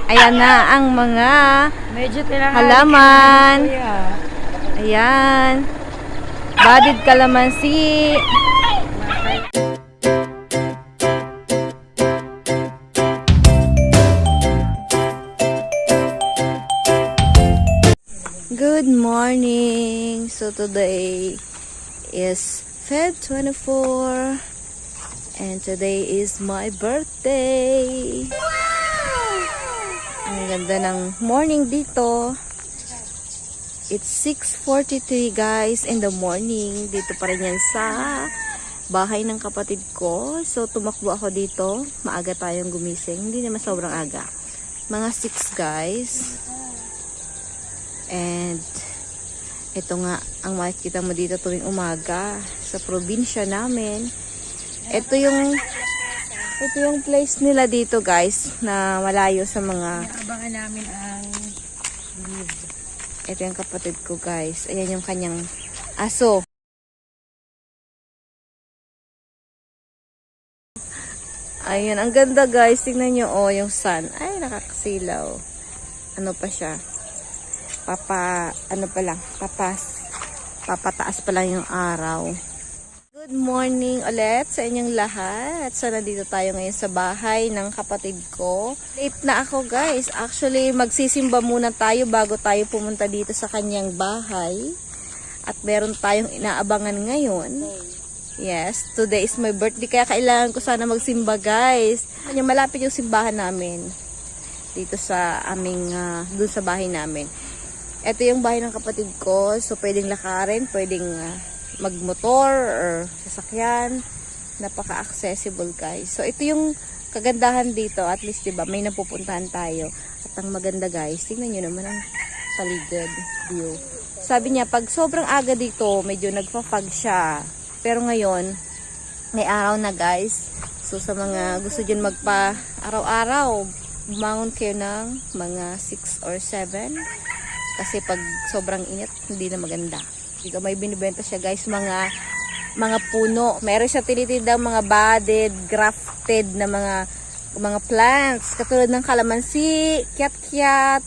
Ayan na ang mga Medyo tinangali halaman. ka na, Ayan. Badid kalamansi. Good morning. So today is Feb 24 and today is my birthday. Ang ganda ng morning dito. It's 6:43 guys in the morning. Dito pa rin yan sa bahay ng kapatid ko. So tumakbo ako dito. Maaga tayong gumising. Hindi naman sobrang aga. Mga 6 guys. And ito nga ang makikita mo dito tuwing umaga sa probinsya namin. Ito yung place nila dito guys na malayo sa mga. Abangan namin ang live. Ito yung kapatid ko guys. Ayan yung kanyang aso. Ayan, ang ganda guys. Tingnan nyo oh, yung sun. Ay, nakakasilaw. Ano pa siya? Papataas pa lang yung araw. Good morning ulit sa inyong lahat. So, nandito tayo ngayon sa bahay ng kapatid ko. Late na ako guys. Actually, magsisimba muna tayo bago tayo pumunta dito sa kanyang bahay. At meron tayong inaabangan ngayon. Yes, today is my birthday. Kaya kailangan ko sana magsimba guys. Malapit yung simbahan namin. Dito sa aming, dun sa bahay namin. Ito yung bahay ng kapatid ko. So, pwedeng lakarin, pwedeng magmotor or sasakyan. Napaka-accessible guys. So, ito yung kagandahan dito. At least, diba, may napupuntahan tayo. At ang maganda guys, tingnan nyo naman ang paligid view. Sabi niya, pag sobrang aga dito, medyo nagpa-fog siya. Pero ngayon, may araw na guys. So, sa mga gusto dyan magpa-araw-araw, bumangon kayo ng mga 6 or 7. Kasi pag sobrang init, hindi na maganda. Dito may binibenta siya guys, mga puno. Meron siya tinitindang mga budded, grafted na mga plants. Katulad ng kalamansi, kiat-kiat.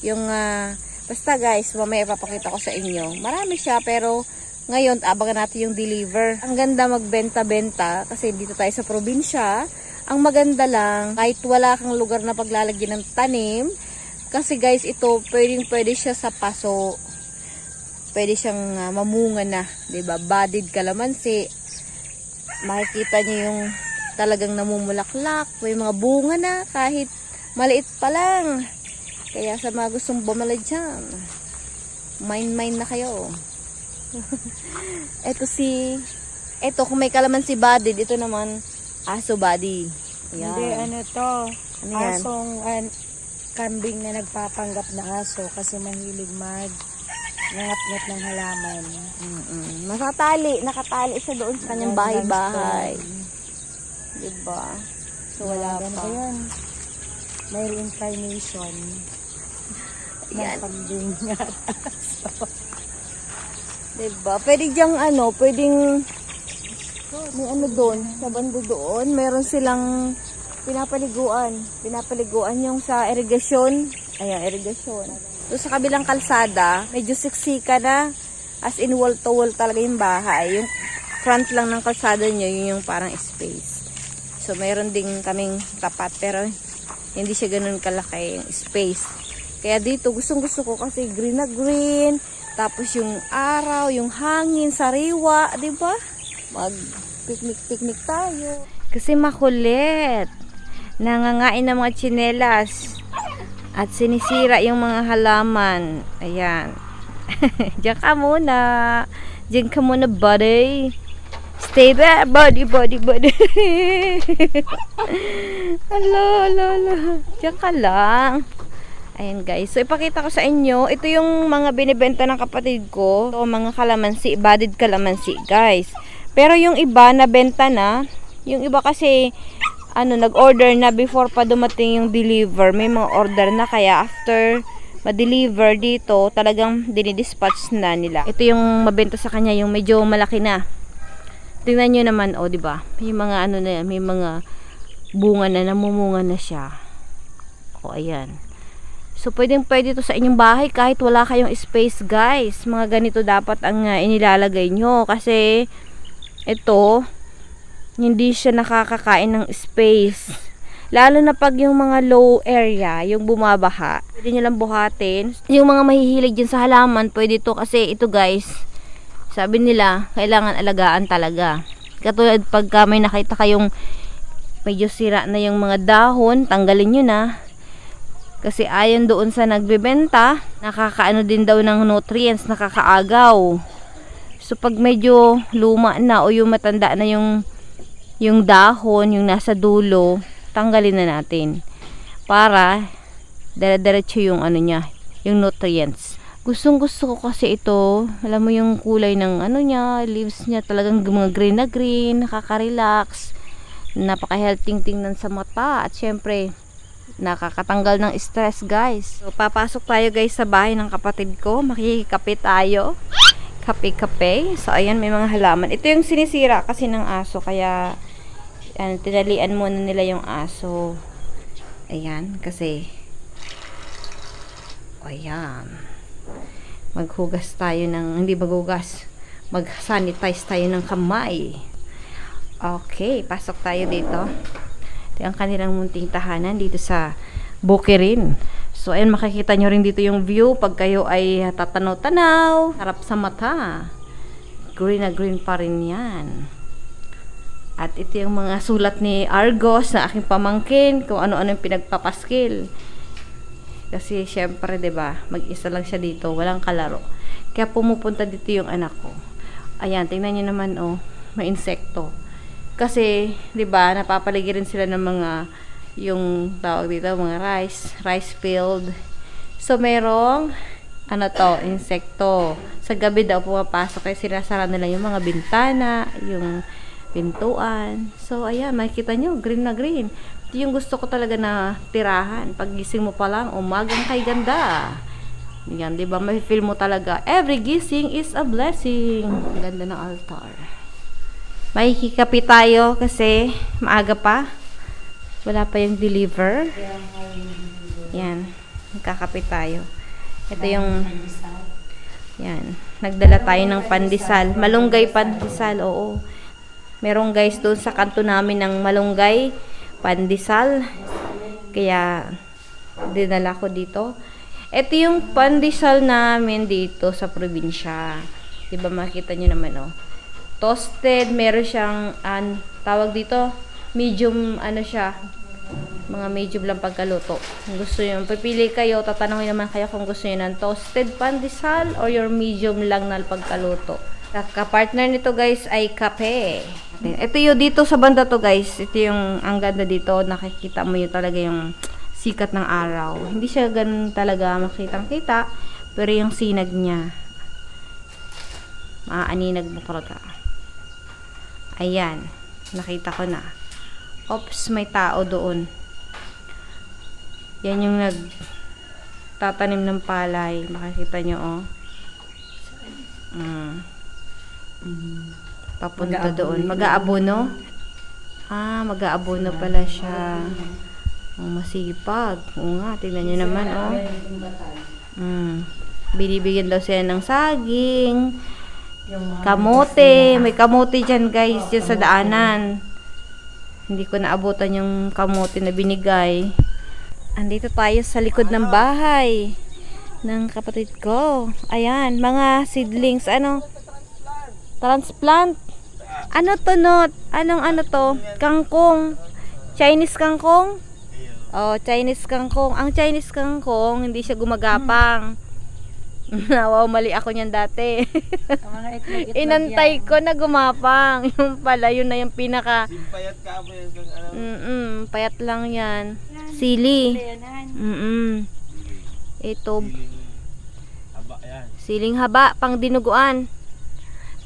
Yung, basta guys, mamaya ipapakita ko sa inyo. Marami siya, pero ngayon, abangan natin yung deliver. Ang ganda magbenta-benta, kasi dito tayo sa probinsya. Ang maganda lang, kahit wala kang lugar na paglalagyan ng tanim, kasi guys, ito, pwede siya sa paso. Pwede siyang mamunga na. Diba? Budded kalamansi. Makikita niyo yung talagang namumulaklak. May mga bunga na kahit maliit pa lang. Kaya sa mga gustong bumala dyan, mine na kayo. Ito kung may kalamansi budded, ito naman aso body. Ayan. Hindi, ano to? Ano yan? Asong, kambing na nagpapanggap na aso kasi mahilig nangat-ngat ng halaman. Nakatali siya doon sa kanyang bahay-bahay. Diba? So, wala Ganun pa. ba yun? May reincarnation. Ayan. Ng kambing at aso. Diba? Pwede diyang pwedeng may doon, sa bando doon, meron silang pinapaliguan yung sa irigasyon. Ayan, irigasyon. So, sa kabilang kalsada, medyo siksika na. As in, wall to wall talaga yung bahay. Yung front lang ng kalsada nyo, yun yung parang space. So, mayroon din kaming tapat, pero hindi siya ganun kalaki yung space. Kaya dito, gustong-gusto ko kasi green na green. Tapos yung araw, yung hangin, sariwa, diba? Mag-picnic tayo. Kasi makulit. Nangangain ng mga tsinelas at sinisira yung mga halaman. Ayan. Diyan ka muna. Diyan ka muna, buddy. Stay there, buddy. Hala. Diyan ka lang. Ayan guys. So, ipakita ko sa inyo. Ito yung mga binibenta ng kapatid ko. Ito, mga kalamansi. Budded kalamansi, guys. Pero yung iba, nabenta na. Yung iba kasi nag-order na before pa dumating yung deliver. May mga order na kaya after ma-deliver dito, talagang dinidispatch na nila. Ito yung mabenta sa kanya, yung medyo malaki na. Tingnan nyo naman, oh, di ba? May mga na, may mga bunga na, namumunga na siya. ko. Ayan. So, pwede to sa inyong bahay kahit wala kayong space, guys. Mga ganito dapat ang inilalagay nyo. Kasi, ito, hindi siya nakakakain ng space. Lalo na pag yung mga low area, yung bumabaha, pwede nyo lang buhatin. Yung mga mahihilig dyan sa halaman, pwede to kasi ito, guys, sabi nila, kailangan alagaan talaga. Katulad pagka may nakita kayong medyo sira na yung mga dahon, tanggalin nyo na. Kasi ayon doon sa nagbebenta, nakakaano din daw ng nutrients, nakakaagaw. So pag medyo luma na o yung matanda na yung dahon, yung nasa dulo, tanggalin na natin. Para dire-diretso yung ano niya, yung nutrients. Gustong gusto ko kasi ito, alam mo yung kulay ng ano niya, leaves niya talagang mga green na green, nakaka-relax. Napaka-healthy tingnan sa mata at syempre nakakatanggal ng stress, guys. So papasok tayo, guys, sa bahay ng kapatid ko. Makikikape tayo. Kape-kape. So ayan, may mga halaman. Ito yung sinisira kasi ng aso, kaya tinalian muna nila yung aso. Ayan, kasi ayan, maghugas tayo ng, hindi maghugas, mag-sanitize tayo ng kamay. Okay, pasok tayo dito. Ito ang kanilang munting tahanan dito sa Bukirin. So ayan, makikita nyo rin dito yung view pag kayo ay tatanaw-tanaw, harap sa mata. Green na green pa rin yan. At ito yung mga sulat ni Argos na aking pamangkin, kung ano-ano yung pinagpapaskil. Kasi syempre, 'di ba, mag-isa lang siya dito, walang kalaro. Kaya pumupunta dito yung anak ko. Ayan, tingnan niyo naman, oh, may insekto. Kasi, 'di ba, napapaligiran sila ng mga yung tawag dito, mga rice field. So merong insekto. Sa gabi daw pumapasok, kaya sinasara nila yung mga bintana, yung pintuan. So, ayan, makikita nyo, green na green. Ito yung gusto ko talaga na tirahan. Pag gising mo pa lang, umagang kay ganda. Yan, diba? May feel mo talaga. Every gising is a blessing. Ganda ng altar. Makikikapi tayo kasi maaga pa. Wala pa yung deliver. Yan, magkakapi tayo. Ito yung, yan, nagdala tayo ng pandesal. Malunggay pandesal, oo. Merong, guys, doon sa kanto namin ng malunggay pandesal. Kaya dinala ko dito. Ito yung pandesal namin dito sa probinsya. 'Di ba, makita niyo naman, oh. Toasted, meron siyang tawag dito, medium siya. Mga medium lang pagkaluto. Kung gusto niyo, pipili kayo, tatanungin naman kayo kung gusto niyo ng toasted pandesal or your medium lang na pagkaluto. Ka-partner nito, guys, ay kape. Ito yung dito sa banda to, guys. Ito yung ang ganda dito. Nakikita mo yung talaga yung sikat ng araw. Hindi siya ganun talaga makitang-kita. Pero yung sinag niya, maaaninag mo ka. Ayan. Nakita ko na. Oops, may tao doon. Yan yung nagtatanim ng palay. Makikita nyo, oh. Papunta doon. Mag-aabono? Mag-aabono pala siya. Masipag. Oo nga, tingnan nyo naman, oh. Binibigyan daw siya ng saging, kamote. May kamote dyan, guys, dyan sa daanan. Hindi ko naabutan yung kamote na binigay. Andito tayo sa likod ng bahay ng kapatid ko. Ayan, mga seedlings. Transplant. Ano to, not? Anong to? Kangkong. Chinese kangkong? Oh, Chinese kangkong. Ang Chinese kangkong, hindi siya gumagapang. Wow, mali ako niyan dati. Inantay ko na gumapang. Yung pala, yun na yung pinaka... Payat ka ba yun? Payat lang yan. Sili. Ito. Haba yan. Siling haba, pang dinuguan.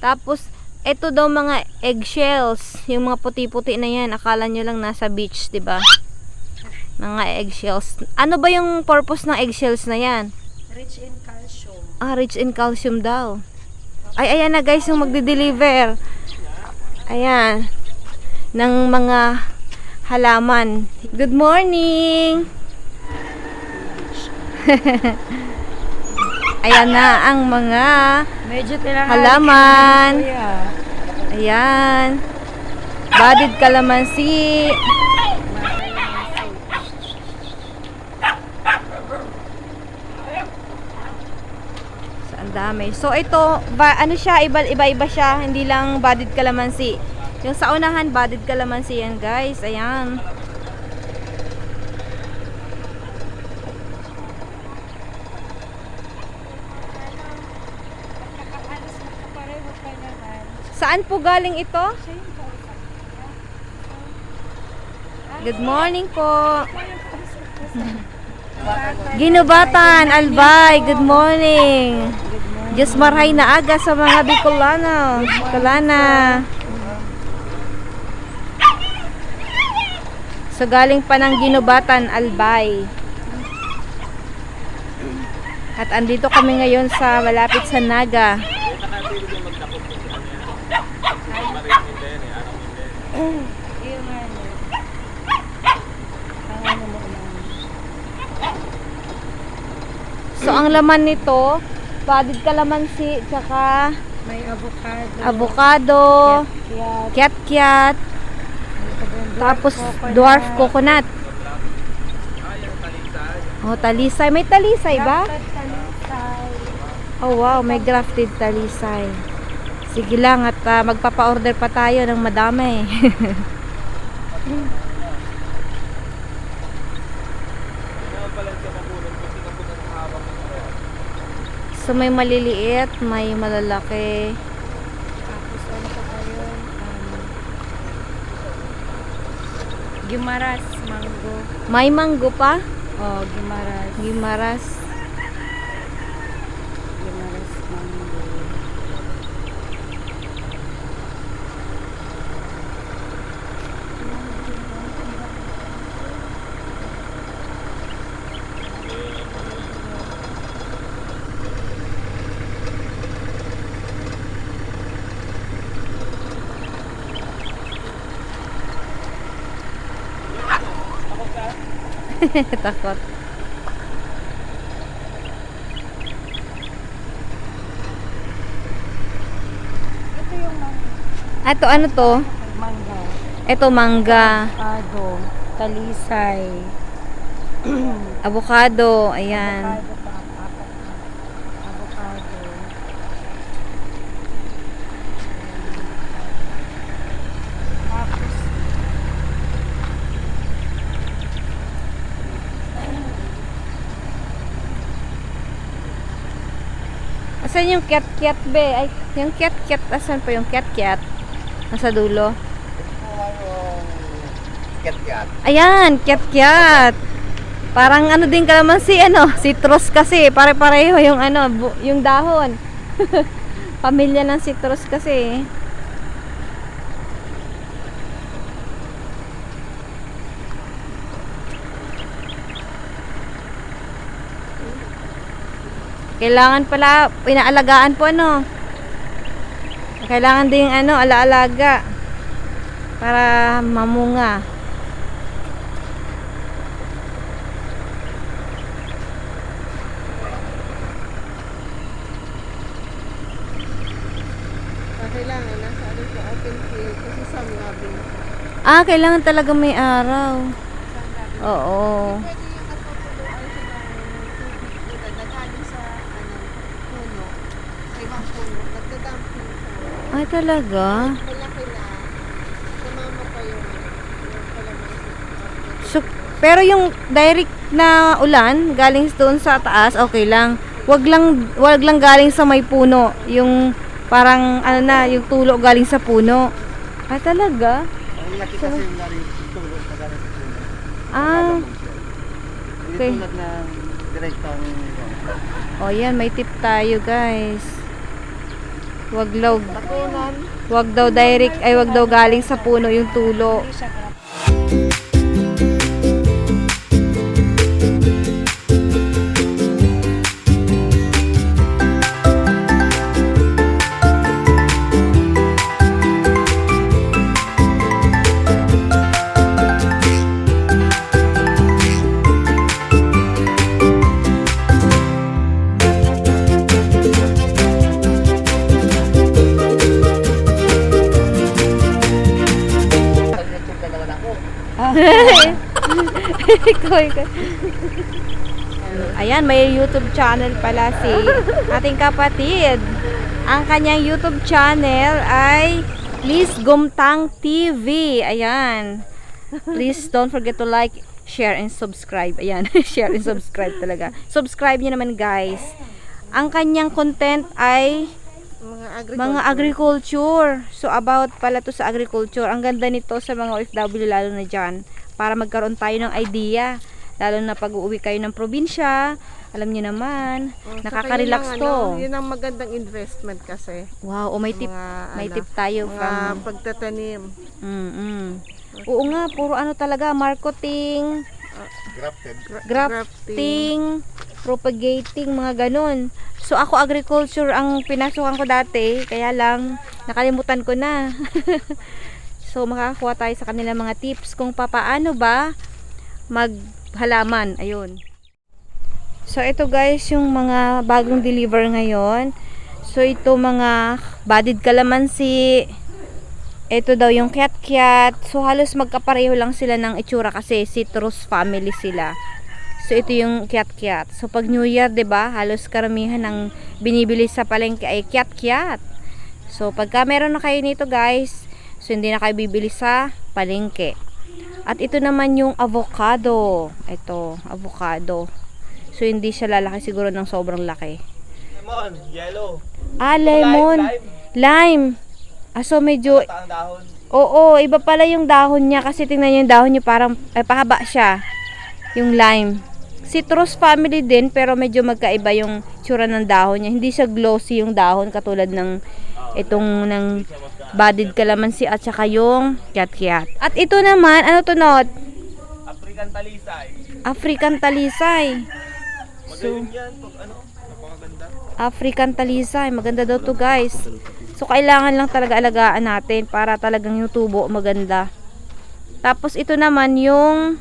Tapos, ito daw mga eggshells. Yung mga puti-puti na yan. Akala nyo lang nasa beach, diba? Mga eggshells. Ano ba yung purpose ng eggshells na yan? Rich in calcium. Rich in calcium daw. Ay, ayan na, guys, yung magde-deliver. Ayan. Ng mga halaman. Good morning! Ayan na ang mga Medyo tinangali halaman. ka na, kuya. Ayan. Budded kalamansi. So, ang dami. So, ito, ano siya, iba-iba siya. Hindi lang budded kalamansi. Yung sa unahan, budded kalamansi yan, guys. Ayan. Saan po galing ito? Good morning po. Ginubatan, Albay, good morning. Diyos marhay na aga sa mga Bicolano. Bicolana. So galing pa ng Ginubatan, Albay. At andito kami ngayon sa malapit sa Naga. So ang laman nito, budded kalamansi, tsaka May avocado, Kiyat. kiat-kiat, tapos dwarf coconut. Oh, talisay. May talisay ba? Oh wow, may grafted talisay. Sige lang at magpapa-order pa tayo ng madami. So may maliliit, may malalaki. Tapos ano pa kayo? Gimaras, mango. May mango pa? Oh, gimaras. Gimaras. Gimaras, mango. Takot. Ito yung Ito ano to? mangga. Ito mangga, Avocado. Talisay. avocado, ayan. Avocado pa. Apat na. Avocado. Tapos, Asan yung kiat-kiat be? Ay, yung kiat-kiat, asan pa yung kiat-kiat? Nasa dulo. Ket-ket. Ayan, kiat-kiat. Parang ano din kalamansi, ano, citrus kasi. Pare-pareho yung ano, yung dahon. Pamilya ng citrus kasi. Kailangan pala, inaalagaan po ano. Kailangan din ano, alaalaga. Para mamunga. Kailangan nasa ano po, open field kasi some loving. Ah, kailangan talaga may araw. Oo. Pwede yung natutuluan siya ng tubig na nagaling sa puno, sa ibang puno, nagdadumping siya. Ay, talaga? Malaki na, sumama pa yung kalamansi. So, pero yung direct na ulan, galing doon sa taas, okay lang. Wag lang galing sa may puno. Yung parang, ano na, yung tulo galing sa puno. Ah, talaga? Ang laki kasi yung galing tulog na galing sa puno. Ah, Hindi okay. tulad ng direktang O yan, may tip tayo guys. Wag daw direct, ay wag daw galing sa puno yung tulo. hindi siya grab. Ikaw. Ayan, may YouTube channel pala si ating kapatid. Ang kanyang YouTube channel ay Liz Gumtang TV. Ayan. Please don't forget to like, share, and subscribe. Ayan, share and subscribe talaga. Subscribe nyo naman guys. Ang kanyang content ay mga agriculture. So about pala to sa agriculture. Ang ganda nito sa mga OFW lalo na dyan. Para magkaroon tayo ng idea. Lalo na pag uuwi kayo ng probinsya, alam niyo naman, nakaka-relax to. Yun ang magandang investment kasi. Wow, may tip, may tip tayo from pagtatanim. Oo nga, puro ano talaga, marketing, grafting, propagating, mga ganun. So ako agriculture ang pinasukan ko dati, kaya lang nakalimutan ko na. So makakakuha tayo sa kanila mga tips kung papaano ba maghalaman. Ayun. So ito guys yung mga bagong deliver ngayon. So ito mga budded calamansi. Ito daw yung kiat-kiat. So halos magkapareho lang sila ng itsura kasi citrus family sila. So ito yung kiat-kiat. So pag New Year, 'di ba? Halos karamihan ng binibili sa palengke ay kiat-kiat. So pagka meron na kayo nito guys, so hindi na kayo bibili sa palengke. At ito naman yung avocado. Ito, avocado. So hindi siya lalaki siguro ng sobrang laki. Lemon, yellow. Ah, lemon. Lime. Ah, so medyo Ang dahon. oo, iba pala yung dahon niya kasi tingnan niyo yung dahon niya parang pahaba siya. Yung lime. Citrus family din pero medyo magkaiba yung tsura ng dahon niya. Hindi siya glossy yung dahon katulad ng itong ng budded calamansi at saka yung kiat-kiat. At ito naman, ano to not? African talisay. African talisay. Magaling yan pag ano, napakaganda. African talisay. Maganda daw to guys. So kailangan lang talaga alagaan natin para talagang yung tubo maganda. Tapos ito naman yung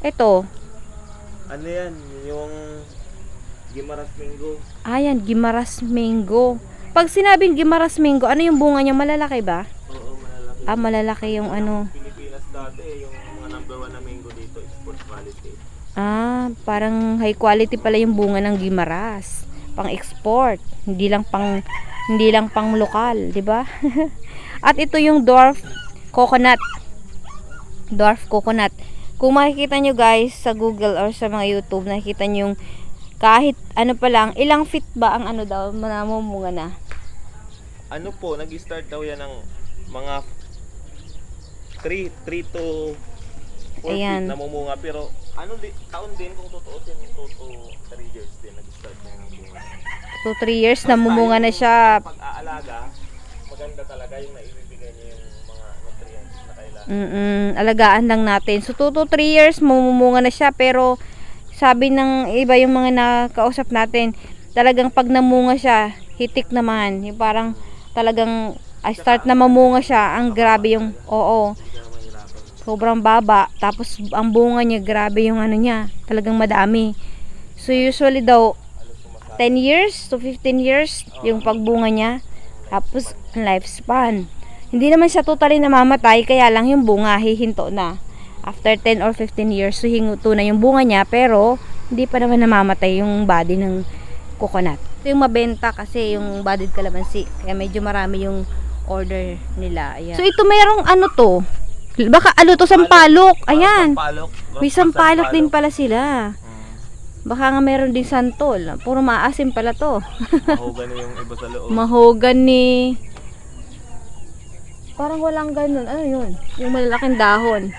ito. Ano yan? Yung Gimaras Mango. Ayan, Gimaras Mango. Pag sinabing Gimaras Mango, ano yung bunga niya? Malalaki ba? Oo, malalaki. Ah, malalaki yung ano. Pilipinas dati, yung mga number 1 na mango dito, export quality. Ah, parang high quality pala yung bunga ng Gimaras. Pang export, hindi lang pang lokal, 'di ba? At ito yung dwarf coconut. Dwarf coconut. Kung makikita nyo guys sa Google or sa mga YouTube, nakikita nyo yung kahit ano pa lang, ilang feet ba ang ano daw, namumunga na? Ano po, nag-start daw yan ng mga 3 to 4 Ayan. feet namumunga. Pero ano taon din kung tutuusin, 2 to 3 years din nag-start na yung bunga. 2-3 years namumunga na siya. Pag-aalaga, maganda talaga yung naibibigay niya yung mga nutrients na kailangan. Alagaan lang natin. So 2 to 3 years mamumunga na siya, pero sabi ng iba yung mga nakausap natin, talagang pag namunga siya, hitik naman. Yung parang talagang start na mamunga siya, ang grabe yung sobrang baba. Tapos ang bunga niya, grabe yung ano niya, talagang madami. So usually daw 10 years to 15 years yung pagbunga niya. Tapos lifespan. Hindi naman siya totally namamatay, kaya lang yung bunga hihinto na. After 10 or 15 years, so hinguto na yung bunga niya, pero hindi pa naman namamatay yung body ng coconut. Ito yung mabenta kasi yung budded calamansi, kaya medyo marami yung order nila. Ayan. So ito merong ano to? Baka ano to, sampalok. Ayan. May sampalok din pala sila. Baka nga meron din santol. Puro maasim pala to. Mahogan na yung iba sa loob. Mahogany. Parang walang ganun. Ano yun? Yung malalaking dahon.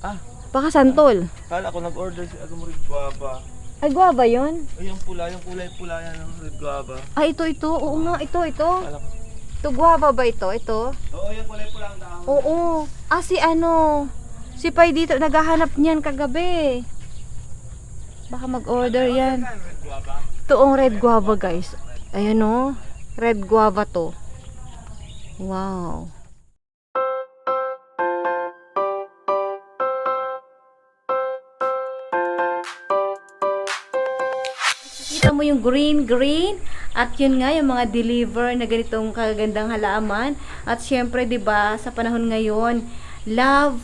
Ah, Baka santol. kala ko nag-order si Agamorid Guava. Ay, guava yun? Ay, yung pula, yung kulay pula yan ng red guava. Ay, ito. Oo nga, ito. Kala ko. Ito, guava ba ito? Ito? Oo, yung kulay pula ang dahon. Oo. Ah, si Pai dito, naghahanap niyan kagabi. Baka mag-order yan. Red guava. Ito ang red guava, guys. Ayan o. Red guava to. Wow. Kita mo yung green at yun nga yung mga deliver na ganitong kagandang halaman. At syempre 'di ba sa panahon ngayon, love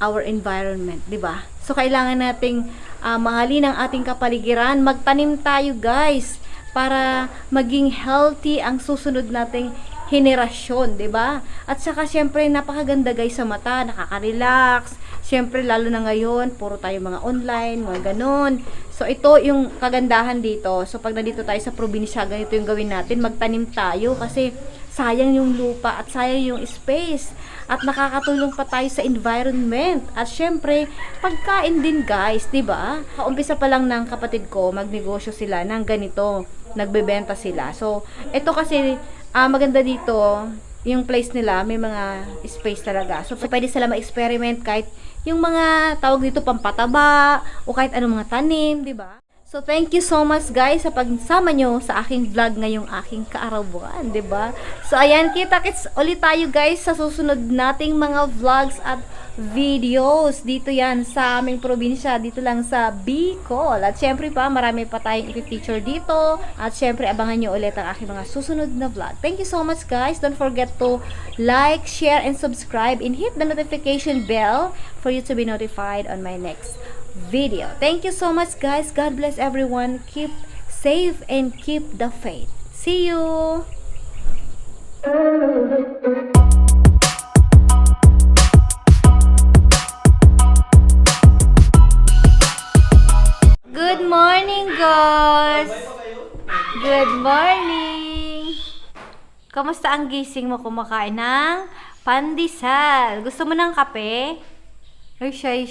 our environment, di ba? So, kailangan nating mahalin ang ating kapaligiran. Magtanim tayo, guys, para maging healthy ang susunod nating henerasyon, di ba? At saka, syempre, napakaganda, guys, sa mata. Nakaka-relax. Syempre, lalo na ngayon, puro tayo mga online, mga ganun. So, ito yung kagandahan dito. So, pag nandito tayo sa probinsya, ganito yung gawin natin. Magtanim tayo kasi sayang yung lupa at sayang yung space. At nakakatulong pa tayo sa environment. At syempre, pagkain din, guys, di ba? Kaumpisa pa lang ng kapatid ko, magnegosyo sila ng ganito. Nagbebenta sila. So, ito kasi, maganda dito, yung place nila, may mga space talaga. So, pwede sila ma-experiment kahit yung mga tawag dito pampataba o kahit anong mga tanim, di ba? So, thank you so much, guys, sa pagsama nyo sa aking vlog ngayong aking kaarawan, di ba? So, ayan, kita-kits ulit tayo, guys, sa susunod nating mga vlogs at videos. Dito yan sa aming probinsya, dito lang sa Bicol. At syempre pa, marami pa tayong i-feature dito. At syempre, abangan nyo ulit ang aking mga susunod na vlog. Thank you so much, guys. Don't forget to like, share, and subscribe, and hit the notification bell for you to be notified on my next video. Thank you so much, guys. God bless everyone. Keep safe and keep the faith. See you! Good morning, guys! Good morning! Kamusta ang gising mo? Kumakain ng pandesal. Gusto mo ng kape? Ay, shy.